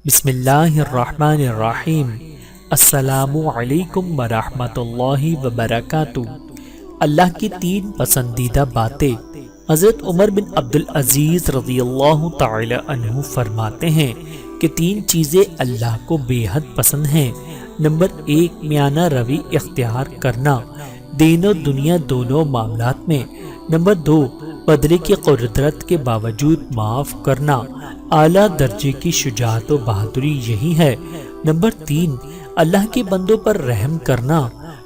بسم اللہ الرحمن الرحیم۔ السلام علیکم ورحمۃ اللہ وبرکاتہ۔ اللہ کی تین پسندیدہ باتیں۔ حضرت عمر بن عبدالعزیز رضی اللہ تعالی عنہ فرماتے ہیں کہ تین چیزیں اللہ کو بے حد پسند ہیں۔ نمبر 1، میانہ روی اختیار کرنا دین و دنیا دونوں معاملات میں۔ نمبر 2، بدلے کی قدرت کے باوجود معاف کرنا، اعلیٰ درجے کی شجاعت و بہادری یہی ہے۔ نمبر 3، اللہ کے بندوں پر رحم کرنا،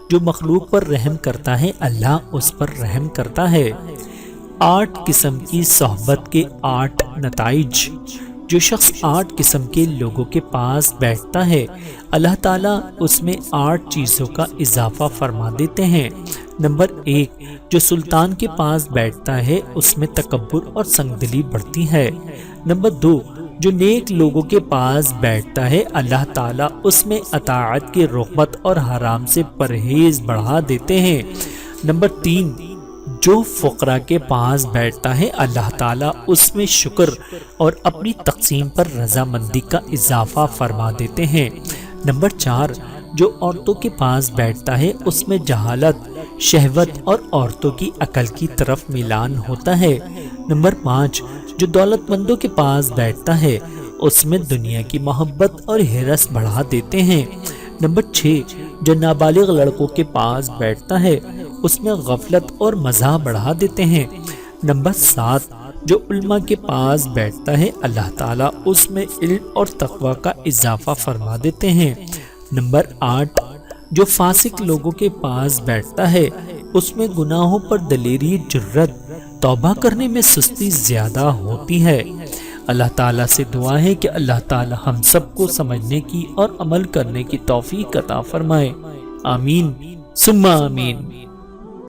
جو مخلوق پر رحم کرتا ہے اللہ اس پر رحم کرتا ہے۔ 8 قسم کی صحبت کے 8 نتائج۔ جو شخص 8 قسم کے لوگوں کے پاس بیٹھتا ہے اللہ تعالیٰ اس میں 8 چیزوں کا اضافہ فرما دیتے ہیں۔ نمبر 1، جو سلطان کے پاس بیٹھتا ہے اس میں تکبر اور سنگدلی بڑھتی ہے۔ نمبر 2، جو نیک لوگوں کے پاس بیٹھتا ہے اللہ تعالیٰ اس میں اطاعت کی رغبت اور حرام سے پرہیز بڑھا دیتے ہیں۔ نمبر 3، جو فقراء کے پاس بیٹھتا ہے اللہ تعالیٰ اس میں شکر اور اپنی تقسیم پر رضامندی کا اضافہ فرما دیتے ہیں۔ نمبر 4، جو عورتوں کے پاس بیٹھتا ہے اس میں جہالت، شہوت اور عورتوں کی عقل کی طرف میلان ہوتا ہے۔ نمبر 5، جو دولت مندوں کے پاس بیٹھتا ہے اس میں دنیا کی محبت اور ہرس بڑھا دیتے ہیں۔ نمبر 6، جو نابالغ لڑکوں کے پاس بیٹھتا ہے اس میں غفلت اور مزاح بڑھا دیتے ہیں۔ نمبر 7، جو علماء کے پاس بیٹھتا ہے اللہ تعالیٰ اس میں علم اور تقوی کا اضافہ فرما دیتے ہیں۔ نمبر 8، جو فاسق لوگوں کے پاس بیٹھتا ہے اس میں گناہوں پر دلیری، جرت، توبہ کرنے میں سستی زیادہ ہوتی ہے۔ اللہ تعالیٰ سے دعا ہے کہ اللہ تعالیٰ ہم سب کو سمجھنے کی اور عمل کرنے کی توفیق عطا فرمائے۔ آمین ثم آمین۔